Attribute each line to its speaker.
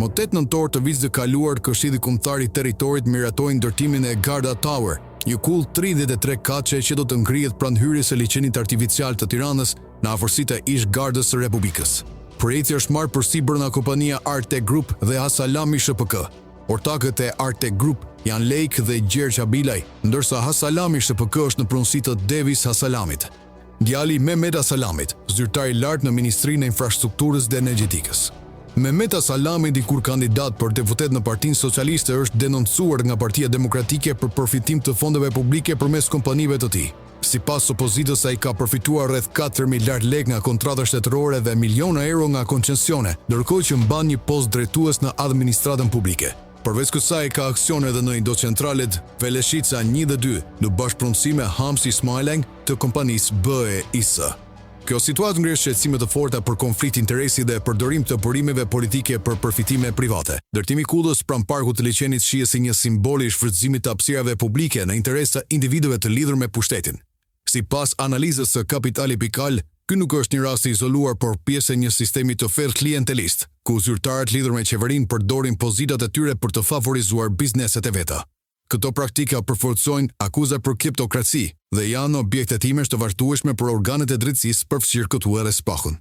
Speaker 1: Më 8 nëntor të vitit të kaluar, Këshilli Kombëtar i Territorit miratoi ndërtimin e Garda Tower, një kull 33 katëshe që do të ngrihet pranë hyrjes së liçenit artificial të Tiranës në afërsitë e ish Gardës së Republikës. Projekti është marrë përsipër nga kompania Artek Group dhe Hasalami SHPK. Ortakët e Artek Group janë Lejk dhe Gjergj Abilaj, ndërsa Hasalami SHPK është në pronësi të Devis Hasalamit, djali Mehmet Hasalamit, zyrtar i lartë në Ministrinë e Infrastrukturës dhe Energjetikës. Mehmet Hasalami, dikur kandidat për deputet në Partinë Socialiste, është denoncuar nga Partia Demokratike për përfitim të fondeve publike përmes kompanive të tij. Sipas opozitës, ai ka përfituar rreth 4 miliard lekë nga kontrata shtetërore dhe miliona euro nga koncesione, ndërkohë që mban një post drejtues në administratën publike. Përveç kësaj, ka aksione edhe në Indocentralet Veleshica 1 dhe 2, në bashkëpunësi me Hamsi Smiling të kompanisë BE-IS. Kjo situatë ngrihet shqetësime të forta për konflikt interesi dhe përdorim të burimeve politike për përfitime private. Ndërtimi i kullës pranë parkut të liçenit shihet si një simbol i shfrytëzimit të hapësirave publike në interes të individëve të lidhur me pushtetin. Sipas analizës së Kapitali Pikal, ky nuk është një rast i izoluar, por pjesë e një sistemi të thellë klientelist, ku zyrtarët lidhur me qeverinë përdorin pozitat e tyre për të favorizuar bizneset e veta. Këto praktika përforcojnë akuza për kriptokraci dhe janë objekt hetimesh të vazhdueshme për organet e drejtësisë përfshirë këtu edhe spahun.